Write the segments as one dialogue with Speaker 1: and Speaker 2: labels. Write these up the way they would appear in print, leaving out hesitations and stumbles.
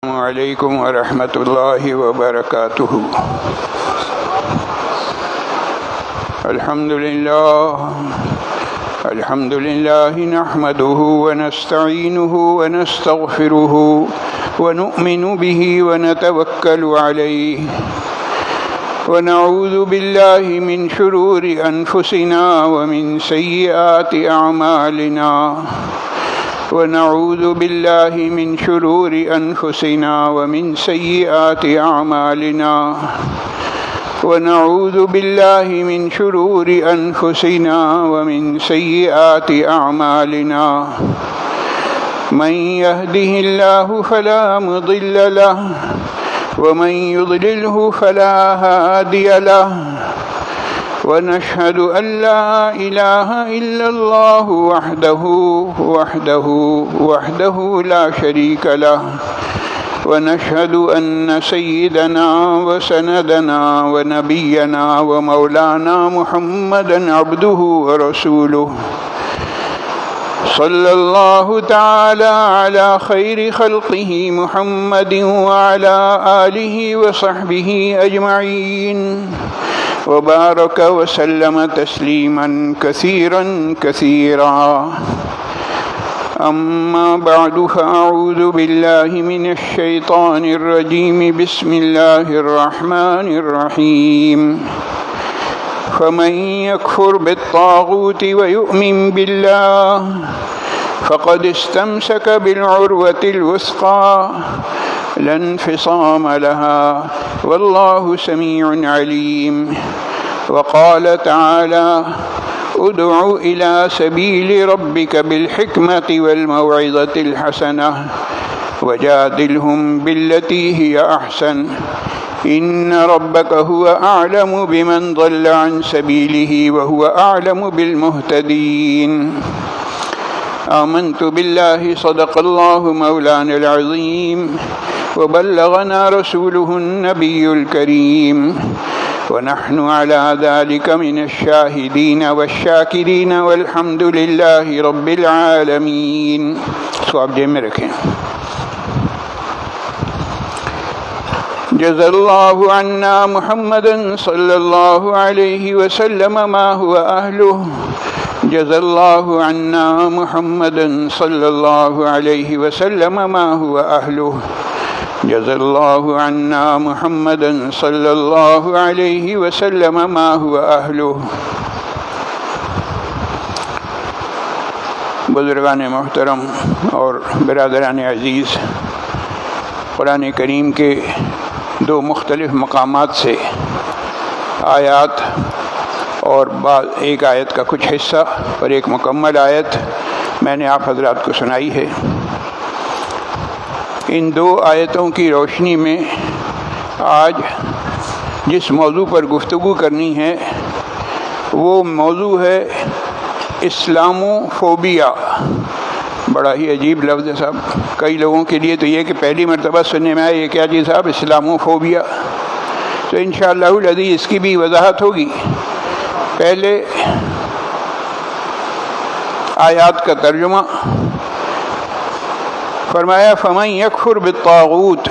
Speaker 1: السلام علیکم ورحمۃ اللہ وبرکاتہ۔ الحمد للہ نحمده ونستعینه ونستغفره ونؤمن به ونتوکل علیہ ونعوذ باللہ من شرور انفسنا ومن سیئات اعمالنا ونعوذ باللہ من شرور انفسنا ومن سیئات اعمالنا ونعوذ باللہ من شرور انفسنا ومن سیئات اعمالنا من يهده الله فلا مضل له ومن يضلله فلا هادي له ونشهد أن لا إله إلا الله وحده لا شريك له ونشهد أن سيدنا وسندنا ونبينا ومولانا محمدا عبده ورسوله صلى الله تعالى على خير خلقه محمد وعلى آله وصحبه أجمعين وبارك وسلم تسليما كثيرا كثيرا أما بعد فأعوذ بالله من الشيطان الرجيم بسم الله الرحمن الرحيم فمن يكفر بالطاغوت ويؤمن بالله فقد استمسك بالعروة الوثقى لا انفصام لها والله سميع عليم وقال تعالى ادع إلى سبيل ربك بالحكمة والموعظة الحسنة وجادلهم بالتي هي أحسن إن ربك هو أعلم بمن ضل عن سبيله وهو أعلم بالمهتدين آمنت بالله صدق الله مولانا العظيم وبلغنا رسوله النبي الكريم ونحن على ذلك من الشاهدين والشاكرين والحمد لله رب العالمين۔ سواب جے میں رکھیں۔ جزا اللہ عنا محمدا صلی اللہ علیہ وسلم ما هو أهله جزا اللہ عنا محمدا صلی اللہ علیہ وسلم ما هو أهله جزا اللہ عنا محمدا صلی اللہ علیہ وسلم ما هو أهله۔ بزرگان محترم اور برادران عزیز، قرآن کریم کے دو مختلف مقامات سے آیات اور بعض ایک آیت کا کچھ حصہ اور ایک مکمل آیت میں نے آپ حضرات کو سنائی ہے۔ ان دو آیتوں کی روشنی میں آج جس موضوع پر گفتگو کرنی ہے وہ موضوع ہے اسلاموفوبیا۔ بڑا ہی عجیب لفظ ہے صاحب، کئی لوگوں کے لیے تو یہ کہ پہلی مرتبہ سننے میں آیا یہ کیا چیز صاحب اسلاموفوبیا، تو انشاءاللہ العزیز اس کی بھی وضاحت ہوگی۔ پہلے آیات کا ترجمہ فرمایا فمن یکفر بالطاغوت،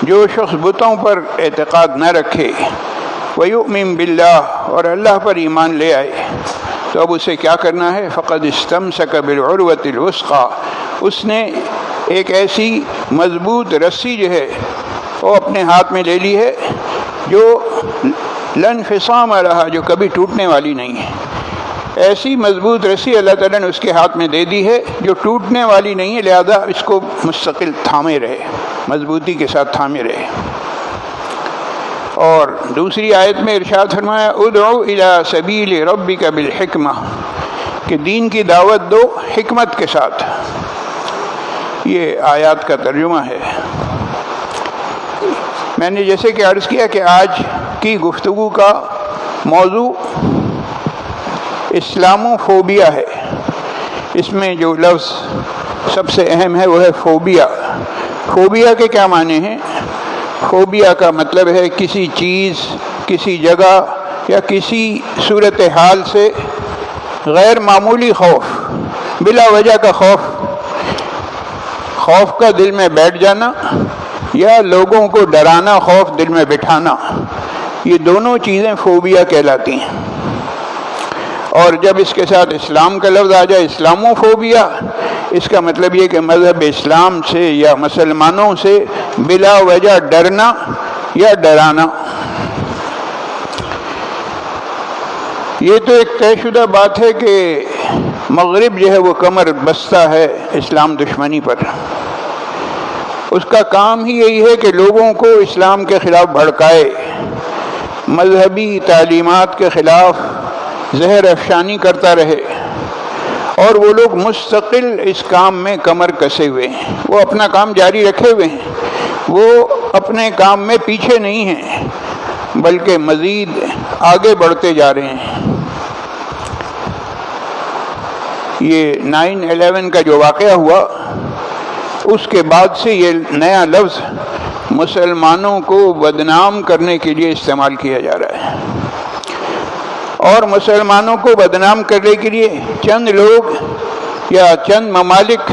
Speaker 1: جو شخص بتوں پر اعتقاد نہ رکھے، ویؤمن باللہ، اور اللہ پر ایمان لے آئے، تو اب اسے کیا کرنا ہے؟ فقد استمسک بالعروۃ الوثقی، اس نے ایک ایسی مضبوط رسی جو ہے وہ اپنے ہاتھ میں لے لی ہے جو لا انفصام لہا، جو کبھی ٹوٹنے والی نہیں ہے۔ ایسی مضبوط رسی اللہ تعالیٰ نے اس کے ہاتھ میں دے دی ہے جو ٹوٹنے والی نہیں ہے، لہذا اس کو مستقل تھامے رہے، مضبوطی کے ساتھ تھامے رہے۔ اور دوسری آیت میں ارشاد فرمایا ادعو الی سبیل ربک بالحکمہ، کہ دین کی دعوت دو حکمت کے ساتھ۔ یہ آیات کا ترجمہ ہے۔ میں نے جیسے کہ عرض کیا کہ آج کی گفتگو کا موضوع اسلاموفوبیا ہے۔ اس میں جو لفظ سب سے اہم ہے وہ ہے فوبیا۔ فوبیا کے کیا معنی ہیں؟ فوبیا کا مطلب ہے کسی چیز، کسی جگہ یا کسی صورتحال سے غیر معمولی خوف، بلا وجہ کا خوف کا دل میں بیٹھ جانا یا لوگوں کو ڈرانا، خوف دل میں بٹھانا، یہ دونوں چیزیں فوبیا کہلاتی ہیں۔ اور جب اس کے ساتھ اسلام کا لفظ آ جائے، اسلامو فوبیا، اس کا مطلب یہ کہ مذہب اسلام سے یا مسلمانوں سے بلا وجہ ڈرنا یا ڈرانا۔ یہ تو ایک طے شدہ بات ہے کہ مغرب جو ہے وہ کمر بستہ ہے اسلام دشمنی پر۔ اس کا کام ہی یہی ہے کہ لوگوں کو اسلام کے خلاف بھڑکائے، مذہبی تعلیمات کے خلاف زہر افشانی کرتا رہے، اور وہ لوگ مستقل اس کام میں کمر کسے ہوئے ہیں، وہ اپنا کام جاری رکھے ہوئے ہیں، وہ اپنے کام میں پیچھے نہیں ہیں بلکہ مزید آگے بڑھتے جا رہے ہیں۔ یہ 9/11 کا جو واقعہ ہوا، اس کے بعد سے یہ نیا لفظ مسلمانوں کو بدنام کرنے کے لیے استعمال کیا جا رہا ہے، اور مسلمانوں کو بدنام کرنے کے لیے چند لوگ یا چند ممالک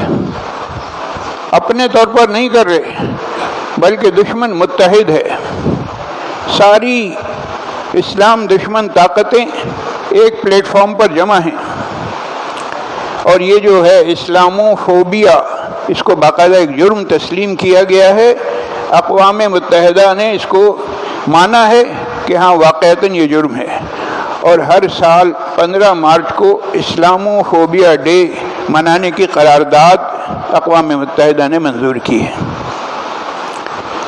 Speaker 1: اپنے طور پر نہیں کر رہے، بلکہ دشمن متحد ہے۔ ساری اسلام دشمن طاقتیں ایک پلیٹ فارم پر جمع ہیں، اور یہ جو ہے اسلامو فوبیا، اس کو باقاعدہ ایک جرم تسلیم کیا گیا ہے۔ اقوام متحدہ نے اس کو مانا ہے کہ ہاں واقعتاً یہ جرم ہے، اور ہر سال 15 مارچ کو اسلامو فوبیا ڈے منانے کی قرارداد اقوام متحدہ نے منظور کی ہے۔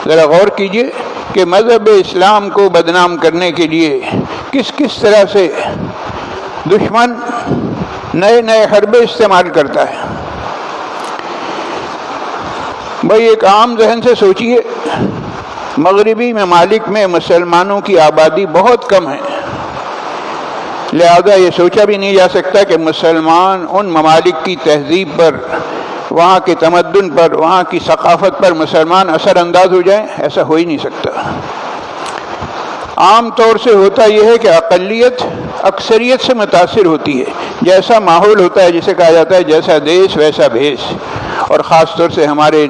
Speaker 1: ذرا غور کیجئے کہ مذہب اسلام کو بدنام کرنے کے لیے کس کس طرح سے دشمن نئے نئے حربے استعمال کرتا ہے۔ بھائی ایک عام ذہن سے سوچئے، مغربی ممالک میں مسلمانوں کی آبادی بہت کم ہے، لہذا یہ سوچا بھی نہیں جا سکتا کہ مسلمان ان ممالک کی تہذیب پر، وہاں کے تمدن پر، وہاں کی ثقافت پر مسلمان اثر انداز ہو جائیں، ایسا ہو ہی نہیں سکتا۔ عام طور سے ہوتا یہ ہے کہ اقلیت اکثریت سے متاثر ہوتی ہے، جیسا ماحول ہوتا ہے، جسے کہا جاتا ہے جیسا دیش ویسا بھیس، اور خاص طور سے ہمارے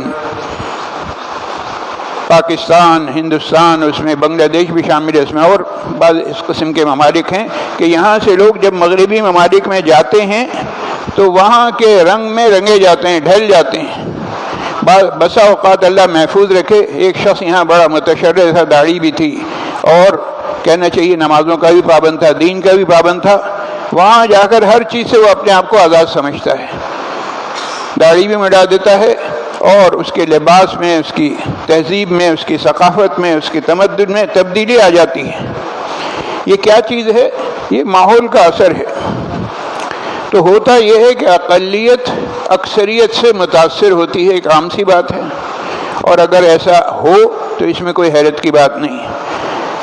Speaker 1: پاکستان، ہندوستان، اس میں بنگلہ دیش بھی شامل ہے، اس میں اور بعض اس قسم کے ممالک ہیں کہ یہاں سے لوگ جب مغربی ممالک میں جاتے ہیں تو وہاں کے رنگ میں رنگے جاتے ہیں، ڈھل جاتے ہیں۔ بسا اوقات اللہ محفوظ رکھے، ایک شخص یہاں بڑا متشرع تھا، داڑھی بھی تھی، اور کہنا چاہیے نمازوں کا بھی پابند تھا، دین کا بھی پابند تھا، وہاں جا کر ہر چیز سے وہ اپنے آپ کو آزاد سمجھتا ہے، داڑھی بھی مٹا دیتا ہے، اور اس کے لباس میں، اس کی تہذیب میں، اس کی ثقافت میں، اس کے تمدن میں تبدیلی آ جاتی ہے۔ یہ کیا چیز ہے؟ یہ ماحول کا اثر ہے۔ تو ہوتا یہ ہے کہ اقلیت اکثریت سے متاثر ہوتی ہے، ایک عام سی بات ہے، اور اگر ایسا ہو تو اس میں کوئی حیرت کی بات نہیں۔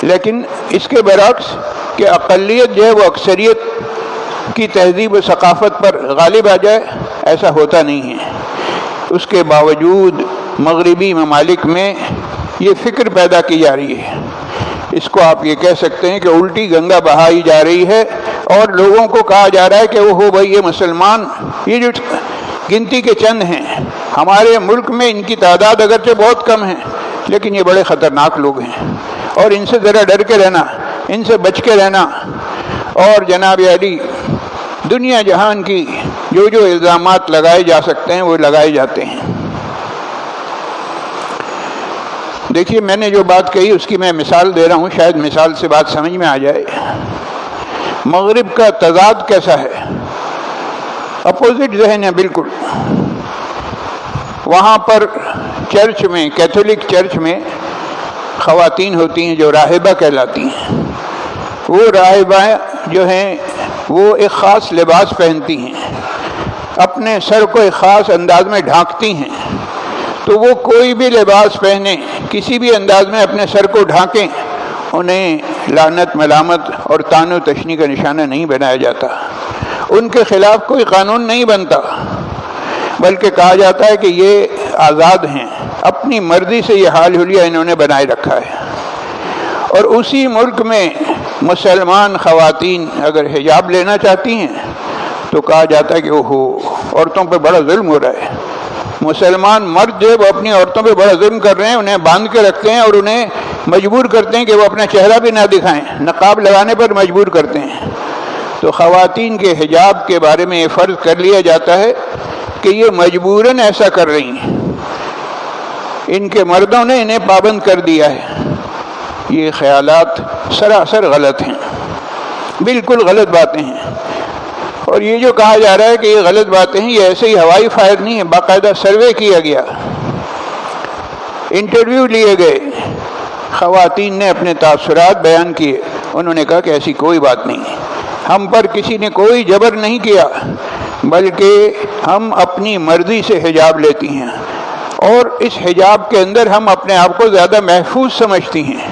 Speaker 1: لیکن اس کے برعکس کہ اقلیت جو ہے وہ اکثریت کی تہذیب و ثقافت پر غالب آ جائے، ایسا ہوتا نہیں ہے۔ اس کے باوجود مغربی ممالک میں یہ فکر پیدا کی جا رہی ہے، اس کو آپ یہ کہہ سکتے ہیں کہ الٹی گنگا بہائی جا رہی ہے، اور لوگوں کو کہا جا رہا ہے کہ وہ ہو بھائی یہ مسلمان، یہ جو گنتی کے چند ہیں، ہمارے ملک میں ان کی تعداد اگرچہ بہت کم ہے، لیکن یہ بڑے خطرناک لوگ ہیں، اور ان سے ذرا ڈر کے رہنا، ان سے بچ کے رہنا۔ اور جناب علی، دنیا جہان کی جو جو الزامات لگائے جا سکتے ہیں وہ لگائے جاتے ہیں۔ دیکھیے میں نے جو بات کہی اس کی میں مثال دے رہا ہوں، شاید مثال سے بات سمجھ میں آ جائے۔ مغرب کا تضاد کیسا ہے؟ اپوزٹ ذہن ہے بالکل۔ وہاں پر چرچ میں، کیتھولک چرچ میں خواتین ہوتی ہیں جو راہبہ کہلاتی ہیں۔ وہ راہبائیں جو ہیں وہ ایک خاص لباس پہنتی ہیں، اپنے سر کو ایک خاص انداز میں ڈھانکتی ہیں، تو وہ کوئی بھی لباس پہنے، کسی بھی انداز میں اپنے سر کو ڈھانکیں، انہیں لعنت، ملامت اور طعن و تشنیع کا نشانہ نہیں بنایا جاتا، ان کے خلاف کوئی قانون نہیں بنتا، بلکہ کہا جاتا ہے کہ یہ آزاد ہیں، اپنی مرضی سے یہ حال حلیہ انہوں نے بنائے رکھا ہے۔ اور اسی ملک میں مسلمان خواتین اگر حجاب لینا چاہتی ہیں تو کہا جاتا ہے کہ اوہو، عورتوں پر بڑا ظلم ہو رہا ہے، مسلمان مرد جو اپنی عورتوں پہ بڑا ظلم کر رہے ہیں، انہیں باندھ کے رکھتے ہیں اور انہیں مجبور کرتے ہیں کہ وہ اپنا چہرہ بھی نہ دکھائیں، نقاب لگانے پر مجبور کرتے ہیں۔ تو خواتین کے حجاب کے بارے میں یہ فرض کر لیا جاتا ہے کہ یہ مجبوراً ایسا کر رہی ہیں، ان کے مردوں نے انہیں پابند کر دیا ہے۔ یہ خیالات سراسر غلط ہیں، بالکل غلط باتیں ہیں۔ اور یہ جو کہا جا رہا ہے کہ یہ غلط باتیں ہیں، یہ ایسے ہی ہوائی فائر نہیں ہے، باقاعدہ سروے کیا گیا، انٹرویو لیے گئے، خواتین نے اپنے تاثرات بیان کیے، انہوں نے کہا کہ ایسی کوئی بات نہیں، ہم پر کسی نے کوئی جبر نہیں کیا، بلکہ ہم اپنی مرضی سے حجاب لیتی ہیں، اور اس حجاب کے اندر ہم اپنے آپ کو زیادہ محفوظ سمجھتی ہیں۔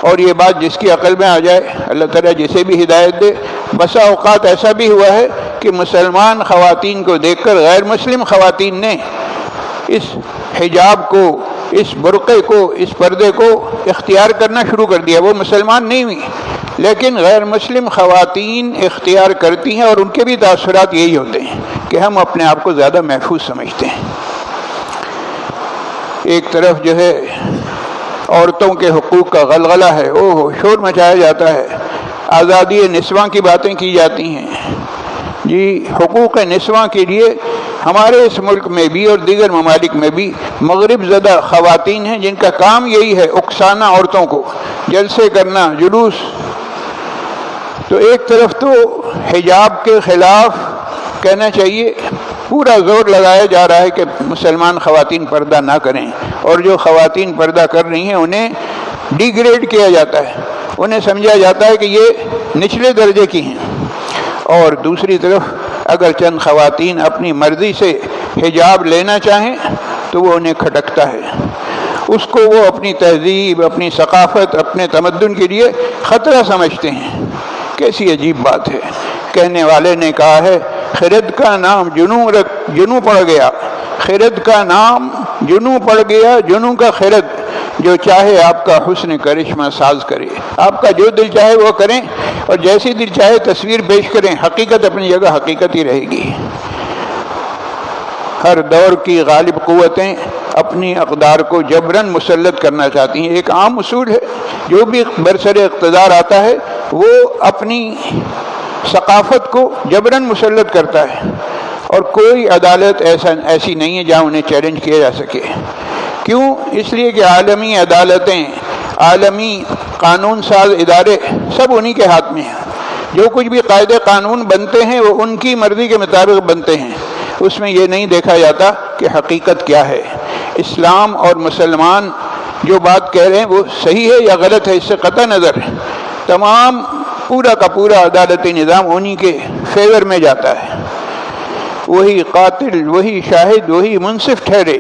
Speaker 1: اور یہ بات جس کی عقل میں آ جائے، اللہ تعالیٰ جسے بھی ہدایت دے۔ بسا اوقات ایسا بھی ہوا ہے کہ مسلمان خواتین کو دیکھ کر غیر مسلم خواتین نے اس حجاب کو، اس برقعے کو، اس پردے کو اختیار کرنا شروع کر دیا۔ وہ مسلمان نہیں ہوئی لیکن غیر مسلم خواتین اختیار کرتی ہیں، اور ان کے بھی تاثرات یہی ہوتے ہیں کہ ہم اپنے آپ کو زیادہ محفوظ سمجھتے ہیں۔ ایک طرف جو ہے عورتوں کے حقوق کا غلغلہ ہے، شور مچایا جاتا ہے، آزادی نسواں کی باتیں کی جاتی ہیں۔ جی، حقوق نسواں کے لیے ہمارے اس ملک میں بھی اور دیگر ممالک میں بھی مغرب زدہ خواتین ہیں جن کا کام یہی ہے، اکسانا عورتوں کو، جلسے کرنا، جلوس۔ تو ایک طرف تو حجاب کے خلاف کہنا چاہیے پورا زور لگایا جا رہا ہے کہ مسلمان خواتین پردہ نہ کریں، اور جو خواتین پردہ کر رہی ہیں انہیں ڈیگریڈ کیا جاتا ہے، انہیں سمجھا جاتا ہے کہ یہ نچلے درجے کی ہیں۔ اور دوسری طرف اگر چند خواتین اپنی مرضی سے حجاب لینا چاہیں تو وہ انہیں کھٹکتا ہے، اس کو وہ اپنی تہذیب، اپنی ثقافت، اپنے تمدن کے لیے خطرہ سمجھتے ہیں۔ کیسی عجیب بات ہے۔ کہنے والے نے کہا ہے، خرد کا نام جنوں پڑ گیا، خرد کا نام جنوں پڑ گیا، جنوں کا خرد، جو چاہے آپ کا حسن کرشمہ ساز کرے۔ آپ کا جو دل چاہے وہ کریں، اور جیسی دل چاہے تصویر پیش کریں، حقیقت اپنی جگہ حقیقت ہی رہے گی۔ ہر دور کی غالب قوتیں اپنی اقدار کو جبراً مسلط کرنا چاہتی ہیں۔ ایک عام اصول ہے، جو بھی برسر اقتدار آتا ہے وہ اپنی ثقافت کو جبراً مسلط کرتا ہے، اور کوئی عدالت ایسی نہیں ہے جہاں انہیں چیلنج کیا جا سکے۔ کیوں؟ اس لیے کہ عالمی عدالتیں، عالمی قانون ساز ادارے سب انہی کے ہاتھ میں ہیں۔ جو کچھ بھی قاعدے قانون بنتے ہیں وہ ان کی مرضی کے مطابق بنتے ہیں، اس میں یہ نہیں دیکھا جاتا کہ حقیقت کیا ہے۔ اسلام اور مسلمان جو بات کہہ رہے ہیں وہ صحیح ہے یا غلط ہے، اس سے قطع نظر تمام پورا کا پورا عدالتی نظام انہی کے فیور میں جاتا ہے۔ وہی قاتل، وہی شاہد، وہی منصف ٹھہرے،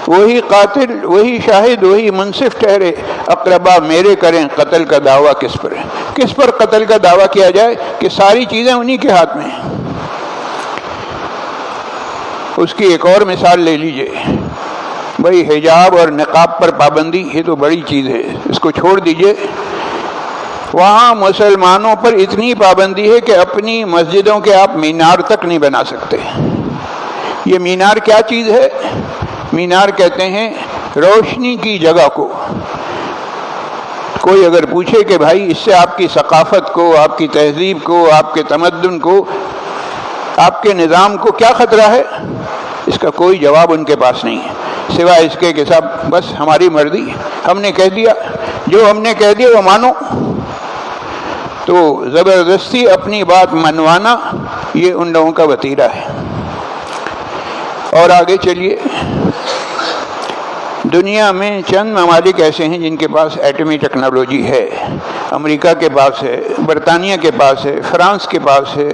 Speaker 1: وہی قاتل، وہی شاہد، وہی منصف ٹھہرے، اقربا میرے کریں قتل کا دعویٰ کس پر ہے؟ کس پر قتل کا دعویٰ کیا جائے کہ ساری چیزیں انہی کے ہاتھ میں ہیں۔ اس کی ایک اور مثال لے لیجئے، بھئی حجاب اور نقاب پر پابندی یہ تو بڑی چیز ہے، اس کو چھوڑ دیجئے۔ وہاں مسلمانوں پر اتنی پابندی ہے کہ اپنی مسجدوں کے آپ مینار تک نہیں بنا سکتے۔ یہ مینار کیا چیز ہے؟ مینار کہتے ہیں روشنی کی جگہ کو۔ کوئی اگر پوچھے کہ بھائی اس سے آپ کی ثقافت کو، آپ کی تہذیب کو، آپ کے تمدن کو، آپ کے نظام کو کیا خطرہ ہے، اس کا کوئی جواب ان کے پاس نہیں ہے، سوائے اس کے کہ صاحب بس ہماری مرضی، ہم نے کہہ دیا، جو ہم نے کہہ دیا وہ مانو۔ تو زبردستی اپنی بات منوانا یہ ان لوگوں کا وتیرہ ہے۔ اور آگے چلیے، دنیا میں چند ممالک ایسے ہیں جن کے پاس ایٹمی ٹیکنالوجی ہے۔ امریکہ کے پاس ہے، برطانیہ کے پاس ہے، فرانس کے پاس ہے،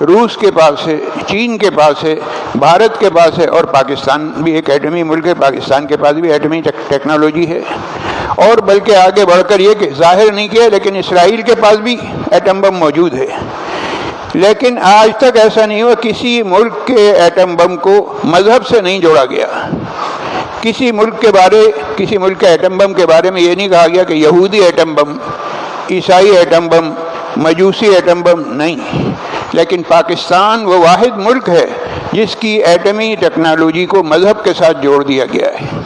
Speaker 1: روس کے پاس ہے، چین کے پاس ہے، بھارت کے پاس ہے، اور پاکستان بھی ایک ایٹمی ملک ہے، پاکستان کے پاس بھی ایٹمی ٹیکنالوجی ہے۔ اور بلکہ آگے بڑھ کر یہ کہ ظاہر نہیں کیا لیکن اسرائیل کے پاس بھی ایٹم بم موجود ہے۔ لیکن آج تک ایسا نہیں ہوا کسی ملک کے ایٹم بم کو مذہب سے نہیں جوڑا گیا۔ کسی ملک کے ایٹم بم کے بارے میں یہ نہیں کہا گیا کہ یہودی ایٹم بم، عیسائی ایٹم بم، مجوسی ایٹم بم، نہیں۔ لیکن پاکستان وہ واحد ملک ہے جس کی ایٹمی ٹیکنالوجی کو مذہب کے ساتھ جوڑ دیا گیا ہے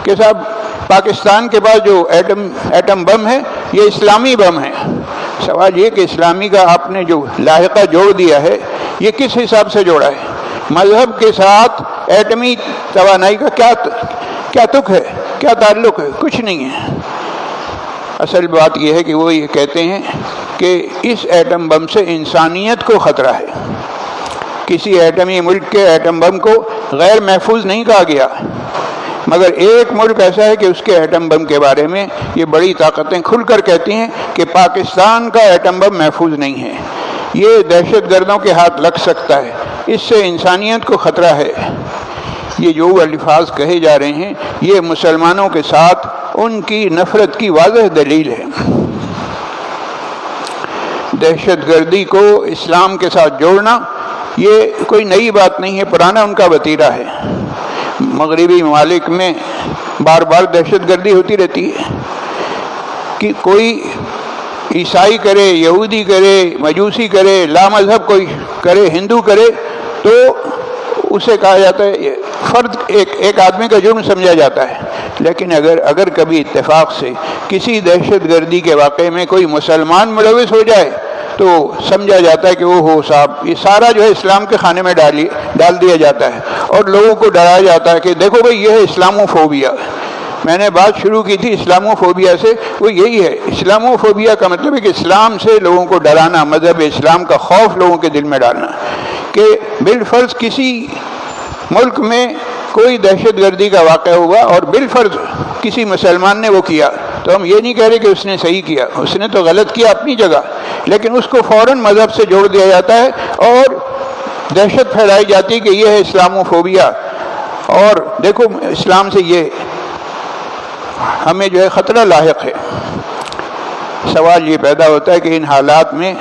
Speaker 1: کہ صاحب پاکستان کے پاس جو ایٹم بم ہے یہ اسلامی بم ہے۔ سوال یہ کہ اسلامی کا آپ نے جو لاحقہ جوڑ دیا ہے یہ کس حساب سے جوڑا ہے؟ مذہب کے ساتھ ایٹمی توانائی کا کیا تک ہے، کیا تعلق ہے؟ کچھ نہیں ہے۔ اصل بات یہ ہے کہ وہ یہ کہتے ہیں کہ اس ایٹم بم سے انسانیت کو خطرہ ہے۔ کسی ایٹمی ملک کے ایٹم بم کو غیر محفوظ نہیں کہا گیا، مگر ایک ملک ایسا ہے کہ اس کے ایٹم بم کے بارے میں یہ بڑی طاقتیں کھل کر کہتی ہیں کہ پاکستان کا ایٹم بم محفوظ نہیں ہے، یہ دہشت گردوں کے ہاتھ لگ سکتا ہے، اس سے انسانیت کو خطرہ ہے۔ یہ جو الفاظ کہے جا رہے ہیں یہ مسلمانوں کے ساتھ ان کی نفرت کی واضح دلیل ہے۔ دہشت گردی کو اسلام کے ساتھ جوڑنا یہ کوئی نئی بات نہیں ہے، پرانا ان کا وتیرہ ہے۔ مغربی ممالک میں بار بار دہشت گردی ہوتی رہتی ہے کہ کوئی عیسائی کرے، یہودی کرے، مجوسی کرے، لامذہب کوئی کرے، ہندو کرے، تو اسے کہا جاتا ہے فرد ایک آدمی کا جرم سمجھا جاتا ہے۔ لیکن اگر کبھی اتفاق سے کسی دہشت گردی کے واقعے میں کوئی مسلمان ملوث ہو جائے تو سمجھا جاتا ہے کہ وہ ہو صاحب یہ سارا جو ہے اسلام کے خانے میں ڈال دیا جاتا ہے، اور لوگوں کو ڈرایا جاتا ہے کہ دیکھو بھئی یہ ہے اسلاموفوبیا۔ میں نے بات شروع کی تھی اسلاموفوبیا سے، وہ یہی ہے۔ اسلاموفوبیا کا مطلب ہے کہ اسلام سے لوگوں کو ڈرانا، مذہب اسلام کا خوف لوگوں کے دل میں ڈالنا، کہ بالفرض کسی ملک میں کوئی دہشت گردی کا واقعہ ہوا اور بالفرض کسی مسلمان نے وہ کیا، تو ہم یہ نہیں کہہ رہے کہ اس نے صحیح کیا، اس نے تو غلط کیا اپنی جگہ، لیکن اس کو فوراً مذہب سے جوڑ دیا جاتا ہے اور دہشت پھیلائی جاتی ہے کہ یہ ہے اسلاموفوبیا، اور دیکھو اسلام سے یہ ہمیں جو ہے خطرہ لاحق ہے۔ سوال یہ پیدا ہوتا ہے کہ ان حالات میں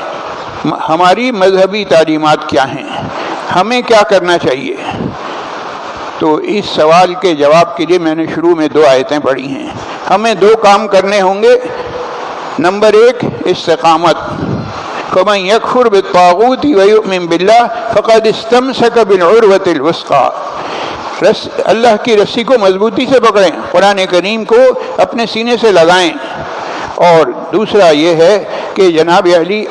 Speaker 1: ہماری مذہبی تعلیمات کیا ہیں، ہمیں کیا کرنا چاہیے؟ تو اس سوال کے جواب کے لیے میں نے شروع میں 2 آیتیں پڑھی ہیں۔ ہمیں 2 کام کرنے ہوں گے۔ نمبر 1 استقامت، فَمَنْ يَكْفُرْ بِالطَّاغُوتِ وَيُؤْمِنْ بِاللَّهِ فَقَدِ اسْتَمْسَكَ بِالْعُرْوَةِ الْوُثْقَىٰ۔ اللہ کی رسی کو مضبوطی سے پکڑیں، قرآن کریم کو اپنے سینے سے لگائیں۔ اور دوسرا یہ ہے کہ جناب علی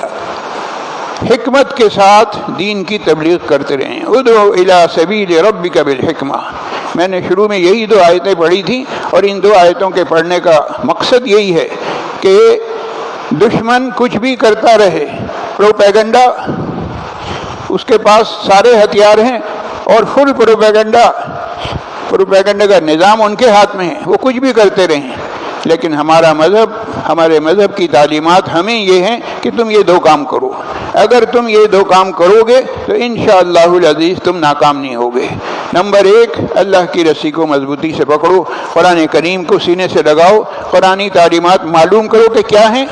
Speaker 1: حکمت کے ساتھ دین کی تبلیغ کرتے رہیں۔ ادعو الی سبیل ربک بالحکمہ۔ میں نے شروع میں یہی 2 آیتیں پڑھی تھیں، اور ان 2 آیتوں کے پڑھنے کا مقصد یہی ہے کہ دشمن کچھ بھی کرتا رہے، پروپیگنڈا اس کے پاس سارے ہتھیار ہیں، اور فل پروپیگنڈا کا نظام ان کے ہاتھ میں ہے، وہ کچھ بھی کرتے رہیں، لیکن ہمارے مذہب کی تعلیمات ہمیں یہ ہیں کہ تم یہ 2 کام کرو۔ اگر تم یہ 2 کام کرو گے تو انشاءاللہ العزیز تم ناکام نہیں ہوگے۔ نمبر 1 اللہ کی رسی کو مضبوطی سے پکڑو، قرآن کریم کو سینے سے لگاؤ، قرآنی تعلیمات معلوم کرو کہ کیا ہیں،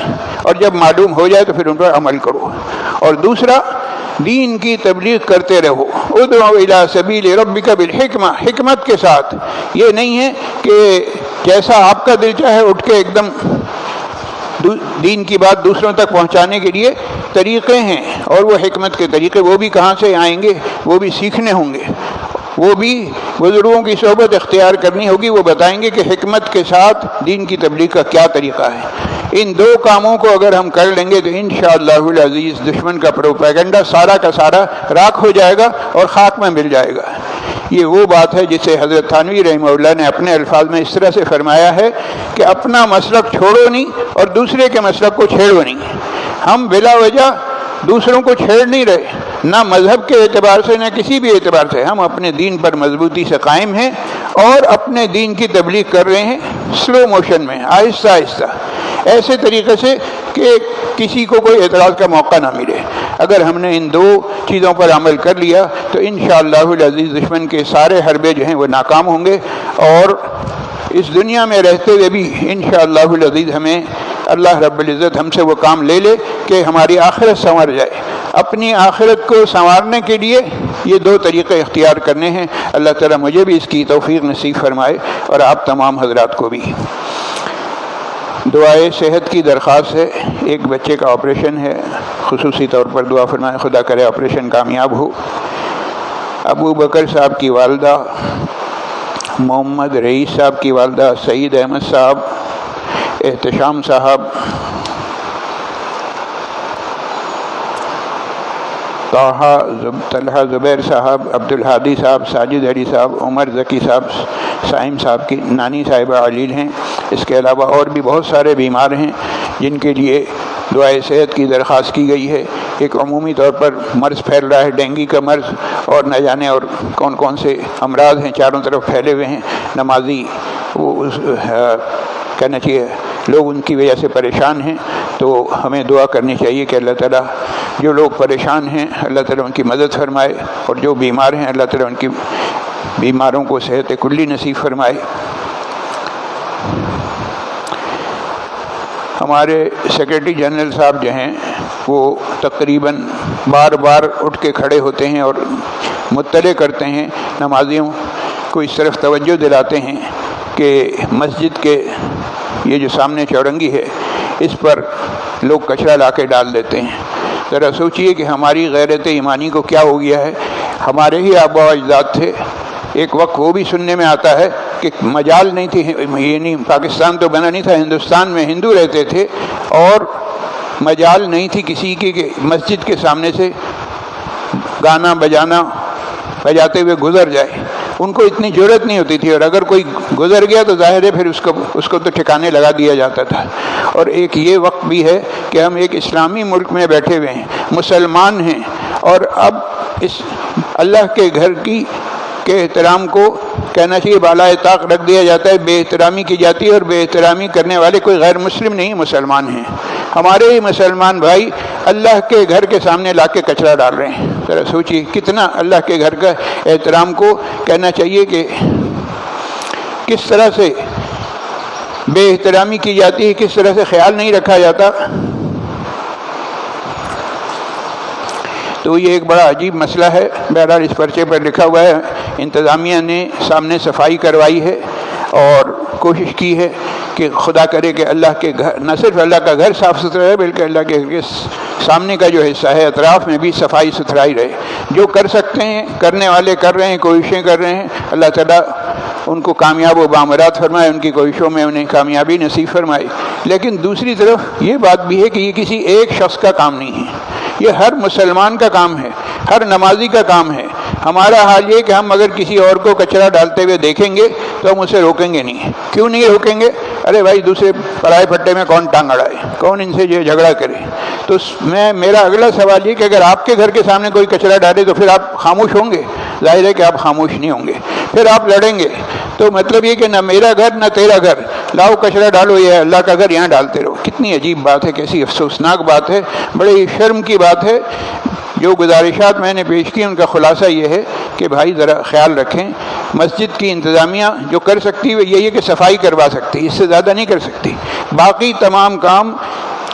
Speaker 1: اور جب معلوم ہو جائے تو پھر ان پر عمل کرو۔ اور دوسرا دین کی تبلیغ کرتے رہو، ادعو الی سبیل ربک بالحکمہ، حکمت کے ساتھ۔ یہ نہیں ہے کہ جیسا آپ کا دل چاہے اٹھ کے ایک دم دین کی بات دوسروں تک پہنچانے کے لیے طریقے ہیں، اور وہ حکمت کے طریقے وہ بھی کہاں سے آئیں گے؟ وہ بھی سیکھنے ہوں گے، وہ بھی بزرگوں کی صحبت اختیار کرنی ہوگی، وہ بتائیں گے کہ حکمت کے ساتھ دین کی تبلیغ کا کیا طریقہ ہے۔ ان 2 کاموں کو اگر ہم کر لیں گے تو انشاءاللہ العزیز دشمن کا پروپیگنڈا سارا کا سارا راکھ ہو جائے گا اور خاک میں مل جائے گا۔ یہ وہ بات ہے جسے حضرت تھانوی رحمہ اللہ نے اپنے الفاظ میں اس طرح سے فرمایا ہے کہ اپنا مسلک چھوڑو نہیں اور دوسرے کے مسلک کو چھیڑو نہیں۔ ہم بلا وجہ دوسروں کو چھیڑ نہیں رہے، نہ مذہب کے اعتبار سے نہ کسی بھی اعتبار سے۔ ہم اپنے دین پر مضبوطی سے قائم ہیں اور اپنے دین کی تبلیغ کر رہے ہیں، سلو موشن میں، آہستہ آہستہ، ایسے طریقے سے کہ کسی کو کوئی اعتراض کا موقع نہ ملے۔ اگر ہم نے ان 2 چیزوں پر عمل کر لیا تو انشاءاللہ العزیز دشمن کے سارے حربے جو ہیں وہ ناکام ہوں گے، اور اس دنیا میں رہتے ہوئے بھی انشاءاللہ العزیز ہمیں اللہ رب العزت ہم سے وہ کام لے لے کہ ہماری آخرت سنور جائے۔ اپنی آخرت کو سنوارنے کے لیے یہ 2 طریقے اختیار کرنے ہیں۔ اللہ تعالیٰ مجھے بھی اس کی توفیق نصیب فرمائے اور آپ تمام حضرات کو بھی۔ دعائے صحت کی درخواست ہے۔ ایک بچے کا آپریشن ہے، خصوصی طور پر دعا فرمائیں، خدا کرے آپریشن کامیاب ہو۔ ابو بکر صاحب کی والدہ، محمد رئیس صاحب کی والدہ، سعید احمد صاحب، احتشام صاحب، طلحہ زبیر صاحب، عبدالہادی صاحب، ساجد علی صاحب، عمر ذکی صاحب، سائم صاحب کی نانی صاحبہ علیل ہیں۔ اس کے علاوہ اور بھی بہت سارے بیمار ہیں جن کے لیے دعائے صحت کی درخواست کی گئی ہے۔ ایک عمومی طور پر مرض پھیل رہا ہے، ڈینگی کا مرض، اور نہ جانے اور کون کون سے امراض ہیں چاروں طرف پھیلے ہوئے ہیں۔ نمازی کہنا چاہیے لوگ ان کی وجہ سے پریشان ہیں، تو ہمیں دعا کرنی چاہیے کہ اللہ تعالیٰ جو لوگ پریشان ہیں اللہ تعالیٰ ان کی مدد فرمائے، اور جو بیمار ہیں اللہ تعالیٰ ان کی بیماروں کو صحت کلی نصیب فرمائے۔ ہمارے سیکریٹری جنرل صاحب جو ہیں وہ تقریباً بار بار اٹھ کے کھڑے ہوتے ہیں اور مطلع کرتے ہیں، نمازیوں کو اس طرف توجہ دلاتے ہیں کہ مسجد کے یہ جو سامنے چورنگی ہے اس پر لوگ کچرا لا کے ڈال دیتے ہیں۔ ذرا سوچئے کہ ہماری غیرت ایمانی کو کیا ہو گیا ہے۔ ہمارے ہی آبا و اجداد تھے، ایک وقت وہ بھی سننے میں آتا ہے کہ مجال نہیں تھی، یعنی پاکستان تو بنا نہیں تھا، ہندوستان میں ہندو رہتے تھے اور مجال نہیں تھی کسی کی کہ مسجد کے سامنے سے گانا بجانا بجاتے ہوئے گزر جائے۔ ان کو اتنی جرأت نہیں ہوتی تھی، اور اگر کوئی گزر گیا تو ظاہر ہے پھر اس کو تو ٹھکانے لگا دیا جاتا تھا۔ اور ایک یہ وقت بھی ہے کہ ہم ایک اسلامی ملک میں بیٹھے ہوئے ہیں، مسلمان ہیں، اور اب اس اللہ کے گھر کے احترام کو کہنا چاہیے بالائے طاق رکھ دیا جاتا ہے، بے احترامی کی جاتی ہے، اور بے احترامی کرنے والے کوئی غیر مسلم نہیں، مسلمان ہیں۔ ہمارے ہی مسلمان بھائی اللہ کے گھر کے سامنے لا کے کچرا ڈال رہے ہیں۔ ذرا سوچیے کتنا اللہ کے گھر کا احترام کو کہنا چاہیے کہ کس طرح سے بے احترامی کی جاتی ہے، کس طرح سے خیال نہیں رکھا جاتا۔ تو یہ ایک بڑا عجیب مسئلہ ہے۔ بہرحال اس پرچے پر لکھا ہوا ہے، انتظامیہ نے سامنے صفائی کروائی ہے اور کوشش کی ہے کہ خدا کرے کہ اللہ کے گھر، نہ صرف اللہ کا گھر صاف ستھرا رہے بلکہ اللہ کے گھر کے سامنے کا جو حصہ ہے اطراف میں بھی صفائی ستھرائی رہے۔ جو کر سکتے ہیں کرنے والے کر رہے ہیں، کوششیں کر رہے ہیں، اللہ تعالیٰ ان کو کامیاب و بامراد فرمائے، ان کی کوششوں میں انہیں کامیابی نصیب فرمائے۔ لیکن دوسری طرف یہ بات بھی ہے کہ یہ کسی ایک شخص کا کام نہیں ہے، یہ ہر مسلمان کا کام ہے، ہر نمازی کا کام ہے۔ ہمارا حال یہ کہ ہم اگر کسی اور کو کچرا ڈالتے ہوئے دیکھیں گے تو ہم اسے روکیں گے نہیں۔ کیوں نہیں روکیں گے؟ ارے بھائی دوسرے پرائے پھٹے میں کون ٹانگ اڑائے، کون ان سے جو جھگڑا کرے۔ تو میرا اگلا سوال یہ کہ اگر آپ کے گھر کے سامنے کوئی کچرا ڈالے تو پھر آپ خاموش ہوں گے؟ ظاہر ہے کہ آپ خاموش نہیں ہوں گے، پھر آپ لڑیں گے۔ تو مطلب یہ کہ نہ میرا گھر نہ تیرا گھر، لاؤ کچرا ڈالو، یہ اللہ کا گھر، یہاں ڈالتے رہو۔ کتنی عجیب بات ہے، کیسی افسوسناک بات ہے، بڑی شرم کی بات ہے۔ جو گزارشات میں نے پیش کی ان کا خلاصہ یہ ہے کہ بھائی ذرا خیال رکھیں، مسجد کی انتظامیہ جو کر سکتی ہے یہی ہے کہ صفائی کروا سکتی، اس سے زیادہ نہیں کر سکتی۔ باقی تمام کام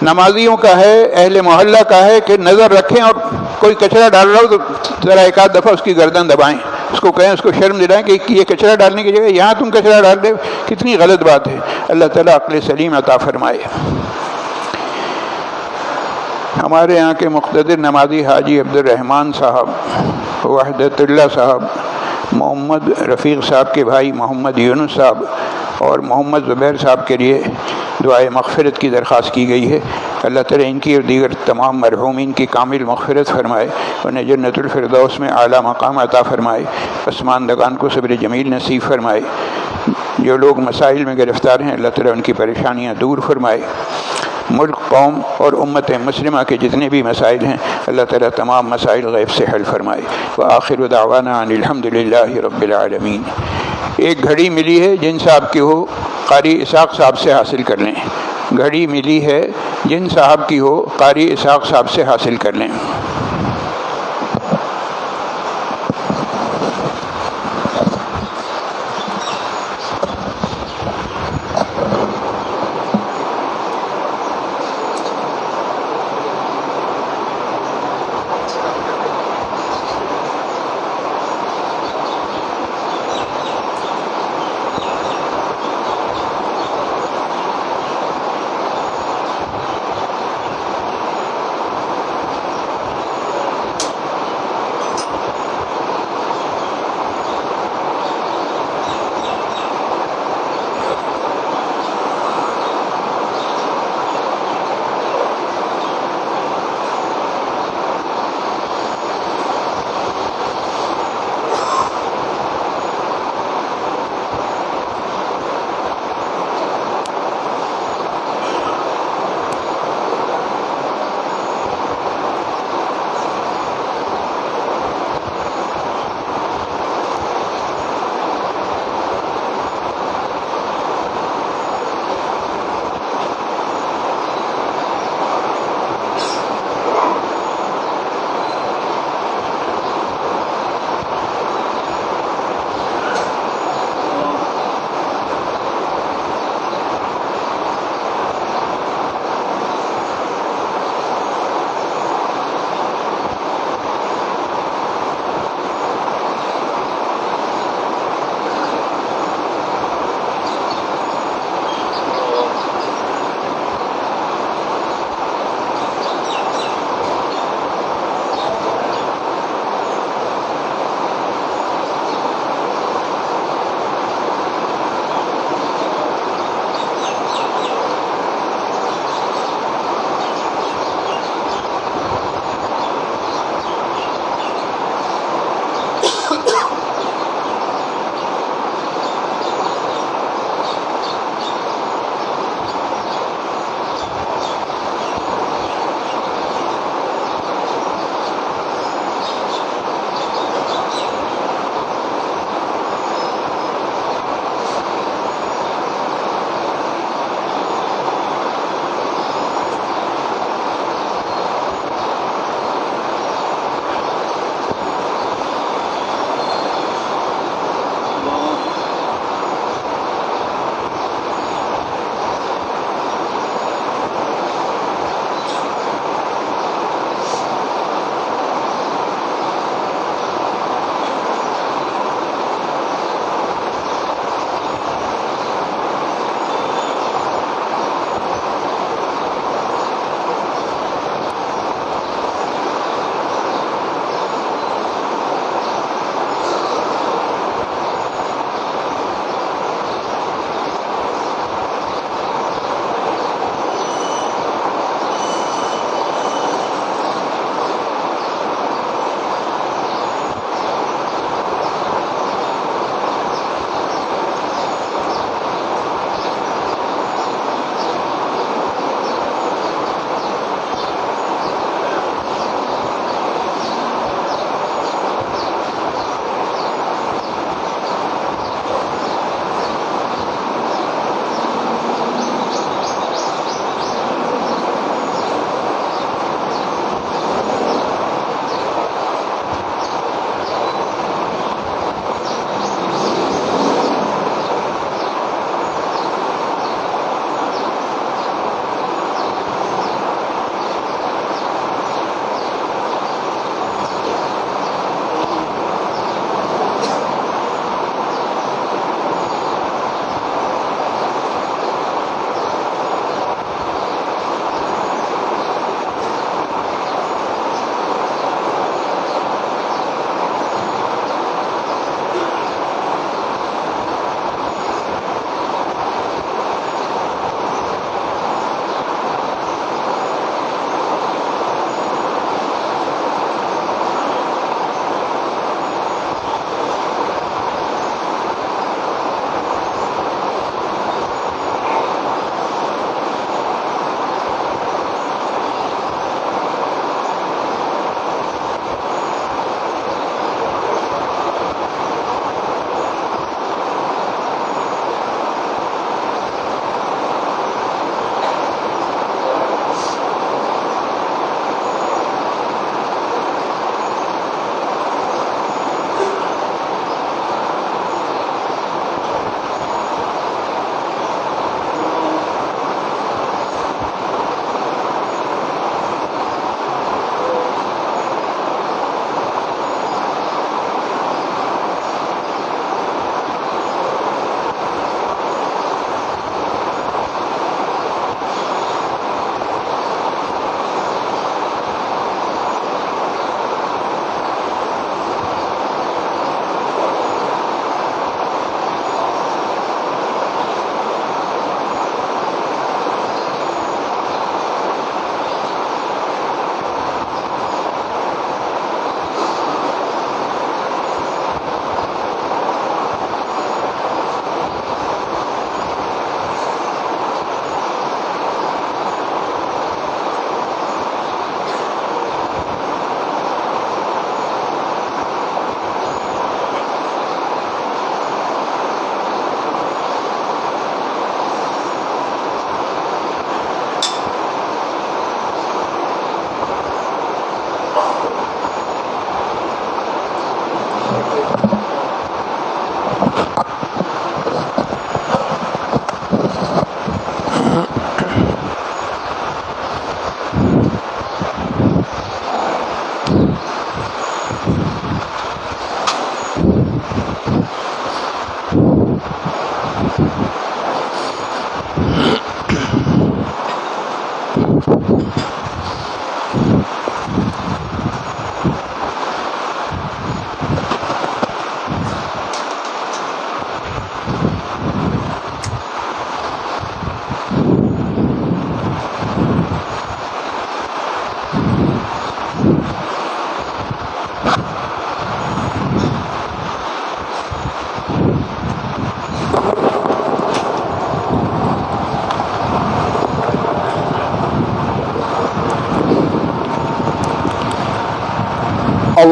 Speaker 1: نمازیوں کا ہے، اہل محلہ کا ہے کہ نظر رکھیں، اور کوئی کچرا ڈال رہا ہو تو ذرا ایک آدھ دفعہ اس کی گردن دبائیں، اس کو کہیں، اس کو شرم دلائیں کہ یہ کچرا ڈالنے کی جگہ یہاں تم کچرا ڈال رہے ہو، کتنی غلط بات ہے۔ اللہ تعالیٰ عقل سلیم عطا فرمائے۔ ہمارے یہاں کے مقتدر نمازی حاجی عبد الرحمن صاحب، وحدت اللہ صاحب، محمد رفیق صاحب کے بھائی محمد یونس صاحب اور محمد زبیر صاحب کے لیے دعائے مغفرت کی درخواست کی گئی ہے۔ اللہ تعالیٰ ان کی اور دیگر تمام مرحومین کی کامل مغفرت فرمائے، انہیں جنت الفردوس میں اعلیٰ مقام عطا فرمائے، پسماندگان کو صبر جمیل نصیب فرمائے۔ جو لوگ مسائل میں گرفتار ہیں اللہ تعالیٰ ان کی پریشانیاں دور فرمائے۔ ملک، قوم اور امت مسلمہ کے جتنے بھی مسائل ہیں اللہ تعالیٰ تمام مسائل غیب سے حل فرمائے۔ وآخر دعوانا ان الحمد للہ رب العالمین۔ ایک گھڑی ملی ہے، جن صاحب کی ہو قاری اسحاق صاحب سے حاصل کر لیں۔ گھڑی ملی ہے، جن صاحب کی ہو قاری اسحاق صاحب سے حاصل کر لیں۔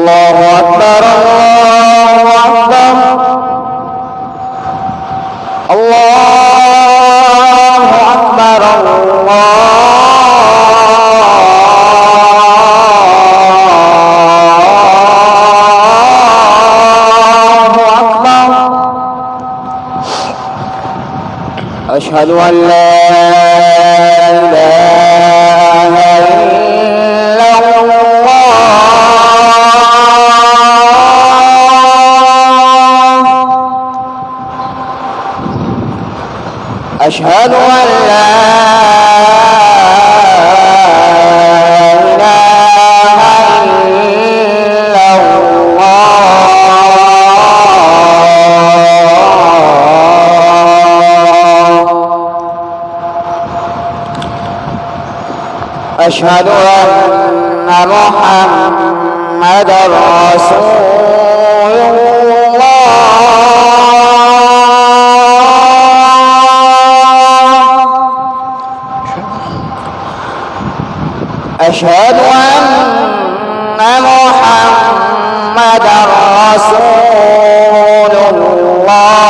Speaker 2: الله أكبر الله أكبر الله أكبر الله أكبر. أشهد أن لا إله إلا الله. أشهد أن لا إله إلا الله. أشهد أن محمدًا رسول الله. أشهد أن محمدًا رسول الله.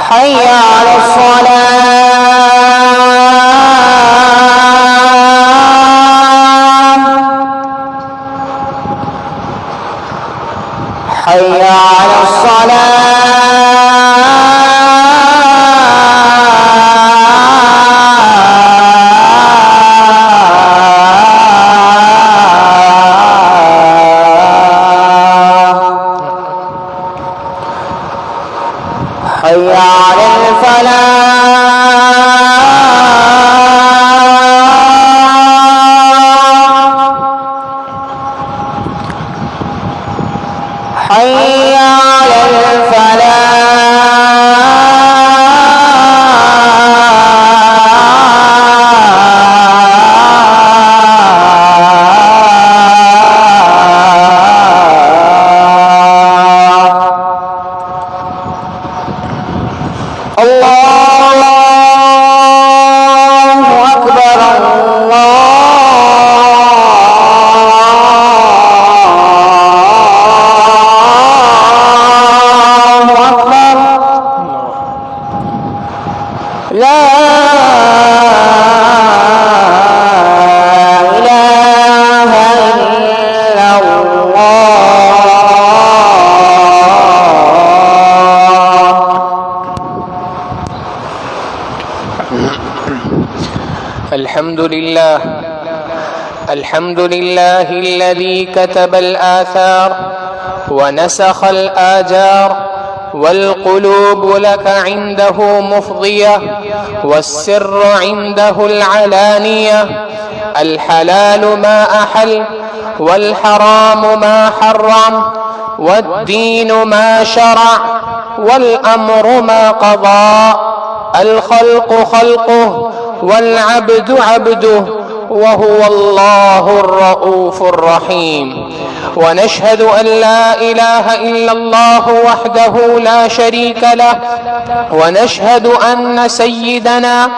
Speaker 2: حي على الصلاة. حي على حي على الفلاح. حي على الله أكبر الله أكبر. لا إله إلا الله.
Speaker 3: الحمد لله الذي كتب الآثار ونسخ الآجار، والقلوب لك عنده مفضية، والسر عنده العلانية. الحلال ما أحل، والحرام ما حرم، والدين ما شرع، والأمر ما قضى. الخلق خلقه، والعبد عبده، وهو الله الرؤوف الرحيم. ونشهد أن لا إله إلا الله وحده لا شريك له، ونشهد أن سيدنا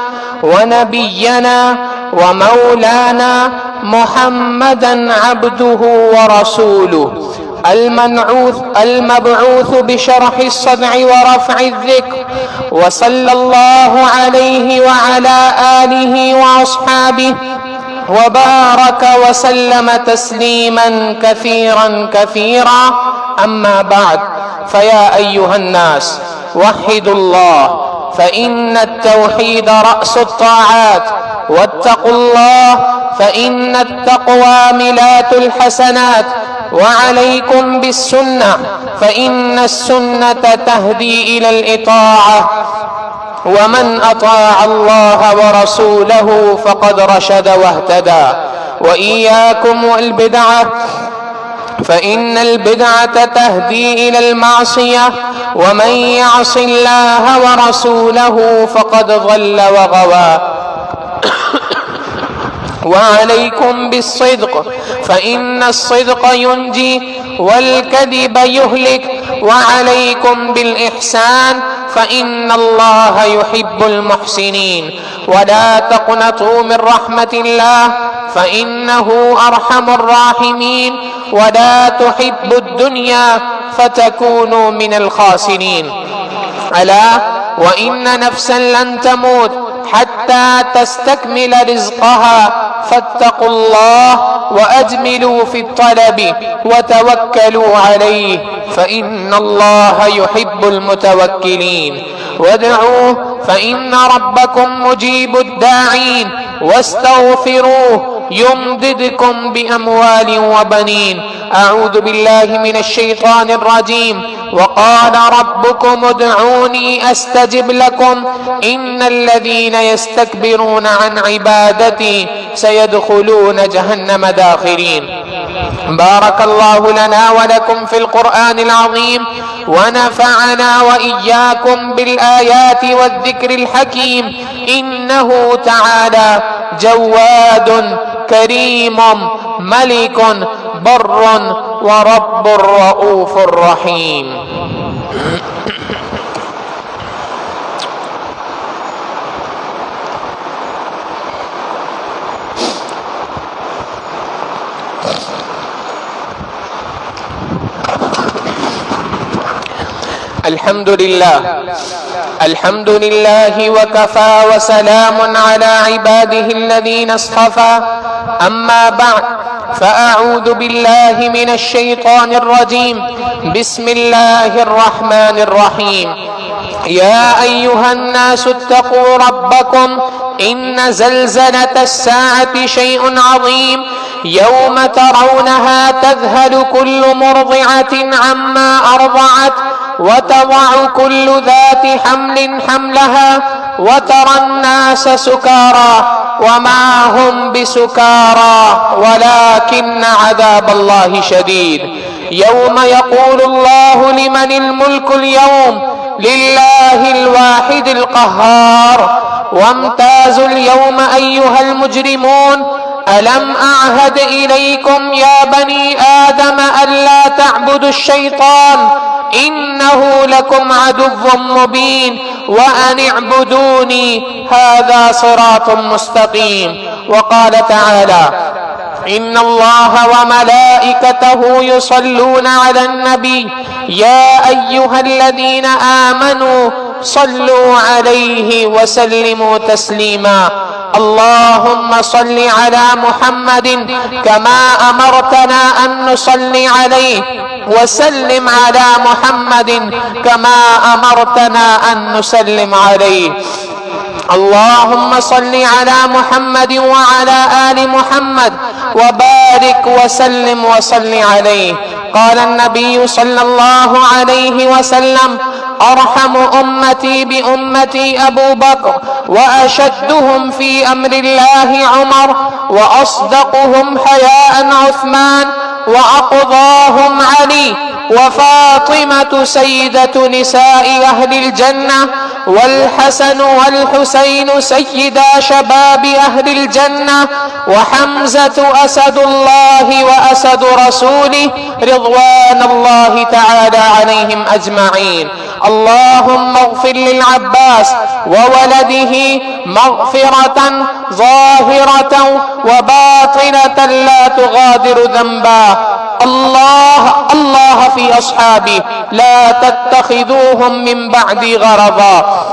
Speaker 3: ونبينا ومولانا محمدًا عبده ورسوله، المبعوث بشرح الصدع ورفع الذكر. وصلى الله عليه وعلى آله وأصحابه وبارك وسلم تسليما كثيرا كثيرا. أما بعد، فيا أيها الناس، وحدوا الله، فإن التوحيد رأس الطاعات، واتقوا الله، فإن التقوى ميلات الحسنات. وعليكم بالسنة، فإن السنة تهدي إلى الإطاعة، ومن أطاع الله ورسوله فقد رشد واهتدى. وإياكم والبدعة، فإن البدعة تهدي إلى المعصية، ومن يعص الله ورسوله فقد ضل وغوى. وعليكم بالصدق، فإن الصدق ينجي، والكذب يهلك، وعليكم بالإحسان فإن الله يحب المحسنين. ولا تقنطوا من رحمة الله فإنه أرحم الراحمين. ولا تحبوا الدنيا فتكونوا من الخاسرين. ألا وإن نفسا لن تموت حتى تستكمل رزقها فاتقوا الله وأجملوا في الطلب وتوكلوا عليه فإن الله يحب المتوكلين. وادعوه فإن ربكم مجيب الداعين واستغفروه يمددكم بأموال وبنين. أعوذ بالله من الشيطان الرجيم. وقال ربكم ادعوني أستجب لكم إن الذين يستكبرون عن عبادتي سيدخلون جهنم داخرين. بارك الله لنا ولكم في القرآن العظيم ونفعنا وإياكم بالآيات والذكر الحكيم. إنه تعالى جواد كريم ملك بر ورب رؤوف رحيم. الحمد لله وكفى وسلام على عباده الذين اصطفى. أما بعد فأعوذ بالله من الشيطان الرجيم. بسم الله الرحمن الرحيم. يا أيها الناس اتقوا ربكم إن زلزلة الساعة شيء عظيم يوم ترونها تذهل كل مرضعة عما أرضعت وتضع كل ذات حمل حملها وترى الناس سكارى وما هم بسكارى ولكن عذاب الله شديد. يوم يقول الله لمن الملك اليوم لله الواحد القهار. وامتازوا اليوم أيها المجرمون ألم أعهد إليكم يا بني آدم ألا تعبدوا الشيطان إنه لكم عدو مبين وأن اعبدوني هذا صراط مستقيم. وقال تعالى إن الله وملائكته يصلون على النبي يا أيها الذين آمنوا صلوا عليه وسلموا تسليما. اللهم صل على محمد كما أمرتنا أن نصلي عليه وسلم على محمد كما أمرتنا أن نسلم عليه. اللهم صل على محمد وعلى آل محمد وبارك وسلم وصل عليه. قال النبي صلى الله عليه وسلم أرحم أمتي بأمتي أبو بكر وأشدهم في أمر الله عمر وأصدقهم حياء عثمان وأقضاهم علي وفاطمة سيدة نساء أهل الجنة والحسن والحسين سيدا شباب أهل الجنة وحمزة أسد الله وأسد رسوله رضوان الله تعالى عليهم أجمعين. اللهم اغفر للعباس وولده مغفرة ظاهرة وباطنة لا تغادر ذنبا. الله في أصحابي لا تتخذوهم من بعدي غرضا.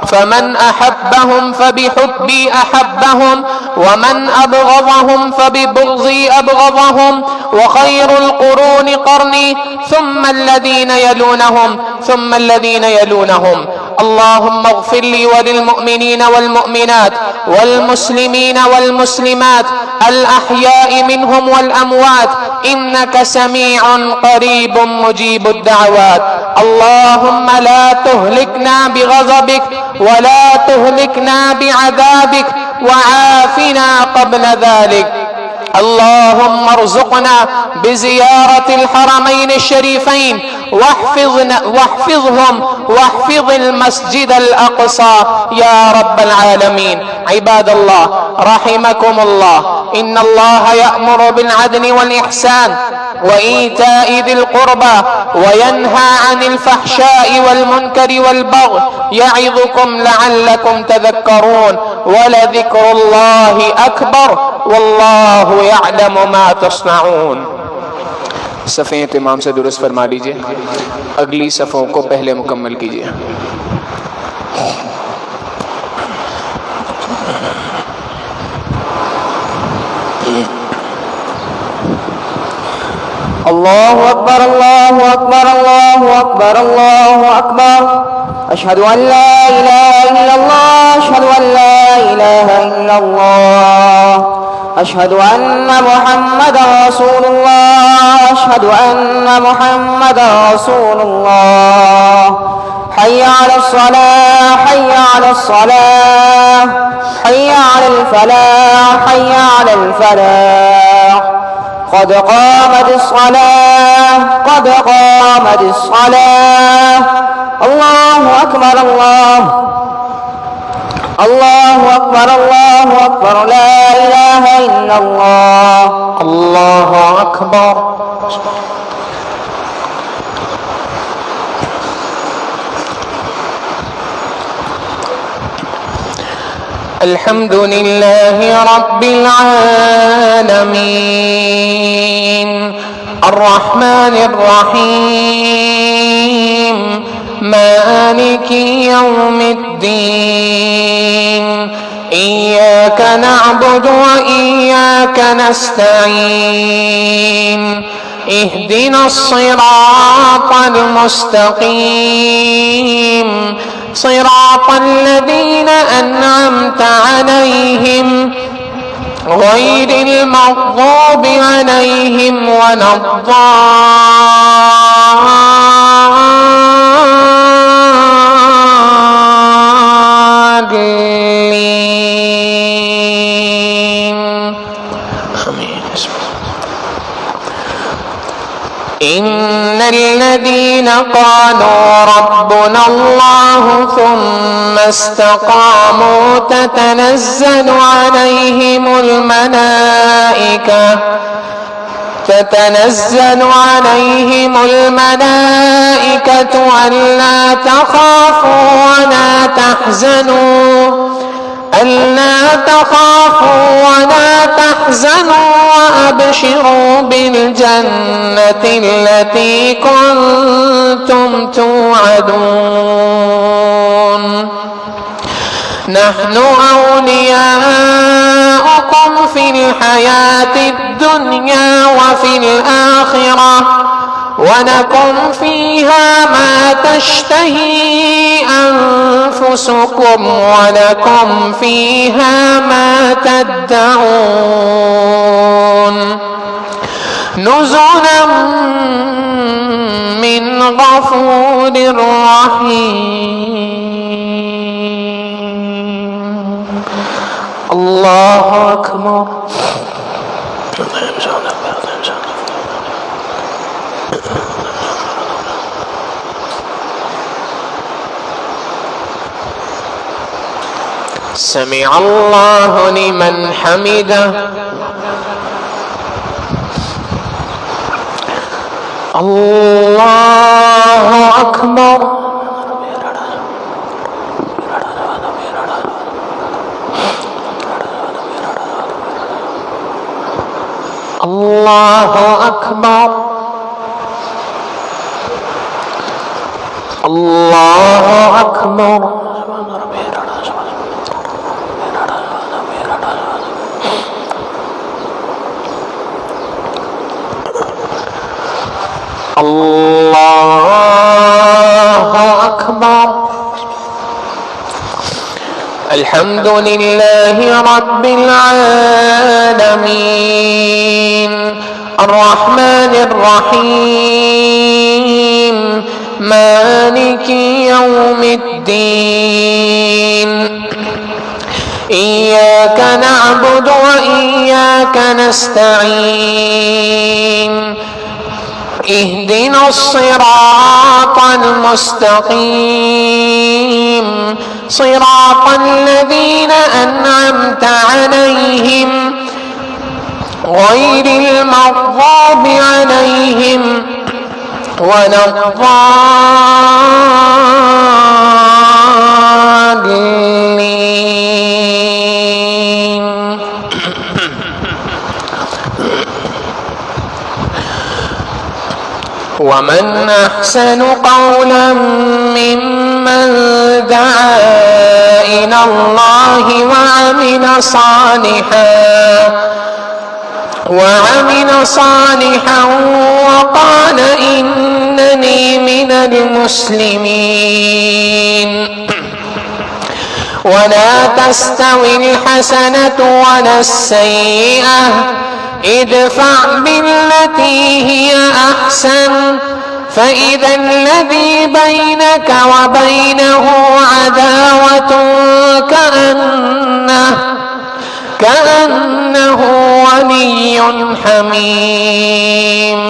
Speaker 3: فمن أحبهم فبحبي أحبهم ومن أبغضهم فببغضي أبغضهم وخير القرون قرني ثم الذين يلونهم ثم الذين يلونهم. اللهم اغفر لي وللمؤمنين والمؤمنات والمسلمين والمسلمات الأحياء منهم والأموات إنك سميع قريب مجيب الدعوات. اللهم لا تهلكنا بغضبك ولا تهلكنا بعذابك وعافنا قبل ذلك. اللهم ارزقنا بزيارة الحرمين الشريفين واحفظهم واحفظ المسجد الأقصى يا رب العالمين. عباد الله رحمكم الله، إن الله يأمر بالعدل والإحسان وإيتاء ذي القربى وينهى عن الفحشاء والمنكر والبغي يعظكم لعلكم تذكرون. ولذكر الله أكبر والله يعلم ما تصنعون. صفیں اہتمام سے درست فرما لیجئے، اگلی صفوں کو پہلے مکمل کیجئے۔
Speaker 2: الله أكبر الله أكبر الله أكبر الله أكبر أشهد أن لا إله إلا الله أشهد أن لا إله إلا الله أشهد أن محمدا رسول الله أشهد أن محمدا رسول الله حي على الصلاة حي على الصلاة حي على الفلاح حي على الفلاح قد قامت الصلاة قد قامت الصلاة الله أكبر الله أكبر الله أكبر لا إله إلا الله
Speaker 3: الله أكبر. الحمد لله رب العالمين الرحمن الرحيم مالك يوم الدين إياك نعبد وإياك نستعين اهدنا الصراط المستقيم صراط الذين أنعمت عليهم غير المغضوب عليهم ولا الضالين. آمين. إن الذين قالوا ربنا الله ثم استقاموا تتنزل عليهم الملائكة ألا تخافوا ولا تحزنوا وأبشروا بالجنة التي كنتم توعدون. نحن أولياؤكم في الحياة الدنيا وفي الآخرة ولكم فيها ما تشتهي أنفسكم ولكم فيها ما تدعون. نزلا من غفور رحيم. الله أكبر. سمع الله لمن حمده. الله أكبر. الله أكبر. الله أكبر. الله أكبر. الحمد لله رب العالمين الرحمن الرحيم مالك يوم الدين إياك نعبد وإياك نستعين اهدنا الصراط المستقيم صراط الذين أنعمت عليهم غير المغضوب عليهم ولا الضالين. ومن أحسن قولا ممن دعا إلى الله وعمل صالحا وقال إنني من المسلمين. ولا تستوي الحسنة ولا السيئة ادفع بالتي هي أحسن فإذا الذي بينك وبينه عداوة كأنه ولي حميم.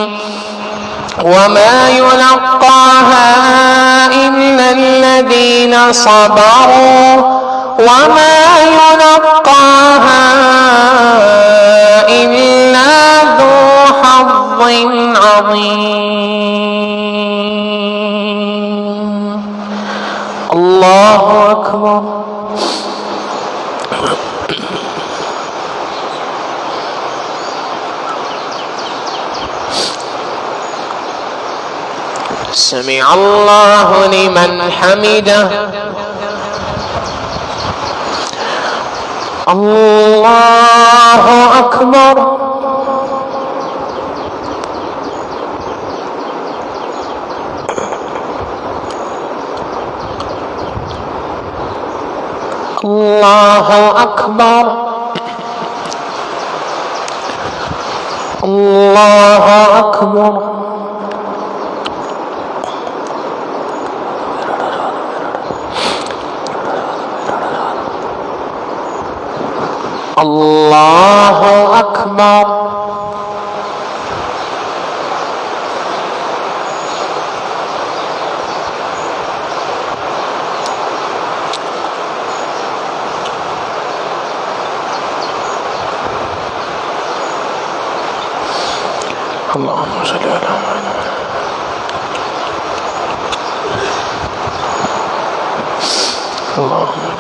Speaker 3: وما يلقاها إلا الذين صبروا وما يلقاها إلا ذو حظ عظيم. الله أكبر. سمع الله لمن حمده. الله أكبر. الله أكبر. الله أكبر. الله أكبر. اللهم صل على محمد. اللهم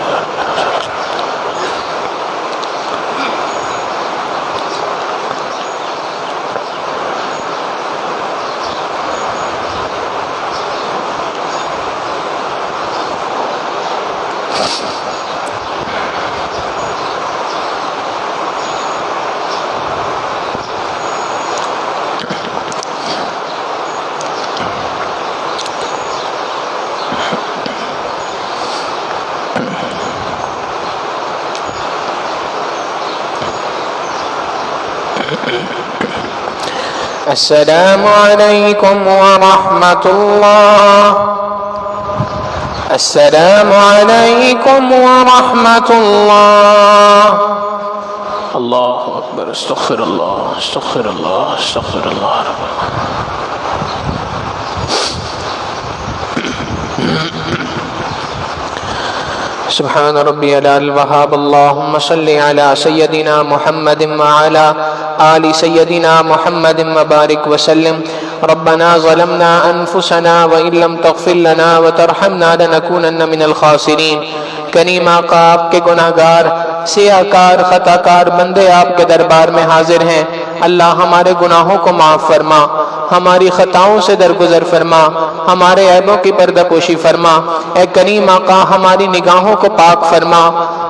Speaker 3: السلام عليكم ورحمة الله. السلام عليكم ورحمة الله. الله أكبر. استغفر الله استغفر الله استغفر الله. سبحان ربي الوهاب. اللهم صل على سيدنا محمد وعلى آل سيدنا محمد وبارك وسلم. ربنا ظلمنا أنفسنا وإن لم تغفر لنا وترحمنا لنكونن من الخاسرين. کریم آقا آپ کے گناہگار سیاہکار خطاکار بندے آپ کے دربار میں حاضر ہیں. اللہ ہمارے گناہوں کو معاف فرما، ہماری خطاؤں سے درگزر فرما، ہمارے عیبوں کی پردہ پوشی فرما. اے کریم آقا ہماری نگاہوں کو پاک فرما،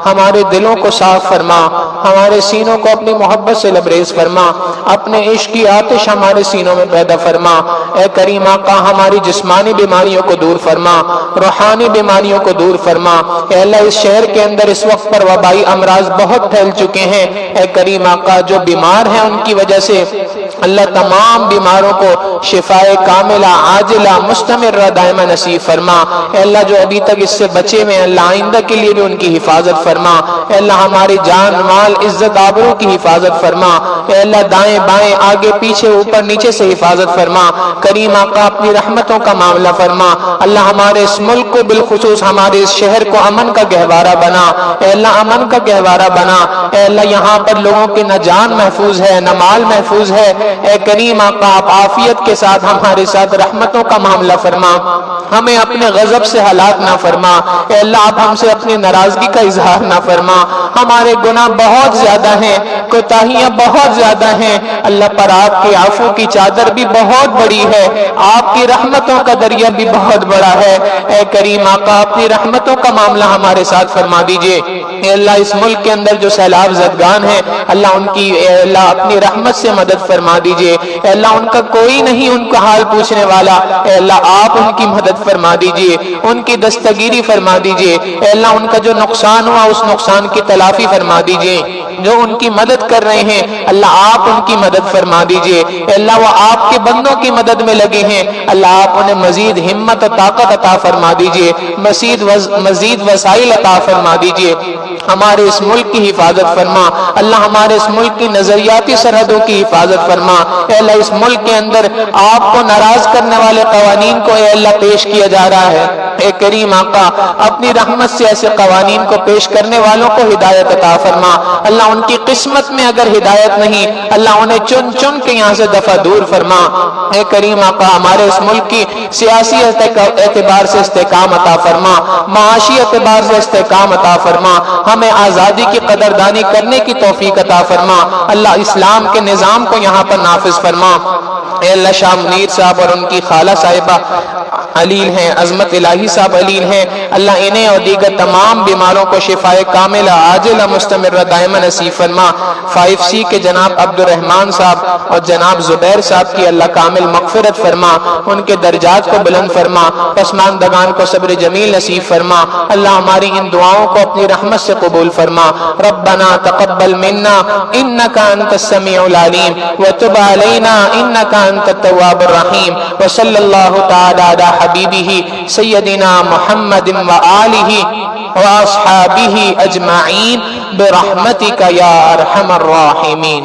Speaker 3: ہمارے دلوں کو صاف فرما، ہمارے سینوں کو اپنی محبت سے لبریز فرما، اپنے عشق کی آتش ہمارے سینوں میں پیدا فرما. اے کریم آقا ہماری جسمانی بیماریوں کو دور فرما، روحانی بیماریوں کو دور فرما. اے اللہ اس شہر کے اندر اس وقت پر وبائی امراض بہت پھیل چکے ہیں. اے کریم آقا جو بیمار ہیں ان کی وجہ سے اللہ تمام بیماروں کو شفائے کاملہ عاجلہ مستمرہ دائمہ نصیب فرما۔ اے اللہ جو ابھی تک اس سے بچے میں اللہ آئندہ کے لیے بھی ان کی حفاظت فرما۔ اے اللہ ہماری جان مال عزت آبرو کی حفاظت فرما۔ اے اللہ دائیں بائیں آگے پیچھے اوپر نیچے سے حفاظت فرما۔ کریم آقا اپنی رحمتوں کا معاملہ فرما۔ اللہ ہمارے اس ملک کو بالخصوص ہمارے اس شہر کو امن کا گہوارہ بنا۔ اے اللہ امن کا گہوارہ بنا۔ اے اللہ یہاں پر لوگوں کی نہ جان محفوظ ہے نہ مال محفوظ ہے۔ اے کریم آقا آپ عافیت کے ساتھ ہمارے ساتھ رحمتوں کا معاملہ فرما، ہمیں اپنے غضب سے ہلاک نہ فرما۔ اے اللہ آپ ہم سے اپنی ناراضگی کا اظہار نہ فرما۔ ہمارے گناہ بہت زیادہ ہیں، کوتاہیاں بہت زیادہ ہیں، اللہ پر آپ کے عفو کی چادر بھی بہت بڑی ہے، آپ کی رحمتوں کا دریا بھی بہت بڑا ہے۔ اے کریم آقا اپنی رحمتوں کا معاملہ ہمارے ساتھ فرما دیجئے۔ اے اللہ اس ملک کے اندر جو سیلاب زدگان ہیں اللہ ان کی اے اللہ اپنی رحمت سے مدد فرما دیجئے۔ اے اللہ ان کا کوئی نہیں ان کا حال پوچھنے والا، اے اللہ آپ ان کی مدد فرما دیجئے، ان کی دستگیری فرما دیجئے۔ اے اللہ ان کا جو نقصان ہوا اس نقصان کی تلافی فرما دیجئے، جو ان کی مدد کر رہے ہیں اللہ آپ ان کی مدد فرما دیجئے۔ اے اللہ وہ آپ کے بندوں کی مدد میں لگے ہیں اللہ آپ انہیں مزید ہمت و طاقت عطا فرما دیجئے، مزید وسائل عطا فرما دیجئے۔ ہمارے اس ملک کی حفاظت فرما اللہ، ہمارے اس ملک کی نظریاتی سرحدوں کی حفاظت فرما۔ اے اللہ اس ملک کے اندر آپ کو ناراض کرنے والے قوانین کو اے اللہ پیش کیا جا رہا ہے، اے کریم آقا اپنی رحمت سے ایسے قوانین کو پیش کرنے والوں کو ہدایت عطا فرما اللہ، ان کی قسمت میں اگر ہدایت نہیں اللہ انہیں چن چن کے یہاں سے دفع دور فرما۔ اے کریم آقا ہمارے اس ملک کی سیاسی اعتبار سے استحکام عطا فرما، معاشی اعتبار سے استحکام عطا فرما، ہمیں آزادی کی قدردانی کرنے کی توفیق عطا فرما اللہ، اسلام کے نظام کو یہاں پر نافذ فرما۔ اے اللہ شاہ منیر صاحب اور ان کی خالہ صاحبہ علیل ہیں، عظمت الہی صاحب علیل ہیں اللہ، انہیں اور دیگر تمام بیماروں کو شفائے کاملہ عاجلہ مستمرہ دائمہ نصیب فرما۔ 5C کے جناب عبد الرحمن صاحب اور جناب زبیر صاحب کی اللہ کامل مغفرت فرما، ان کے درجات کو بلند فرما، پسماندگان کو صبر جمیل نصیب فرما اللہ، ہماری ان دعاؤں کو اپنی رحمت سے قبول فرما۔ ربنا تقبل منا انك انت السميع العليم وتب علينا انك انت التواب الرحيم وصلى الله تعالى على حبيبه سيدنا محمد وآله واصحابه اجمعين برحمتك يا ارحم الراحمين۔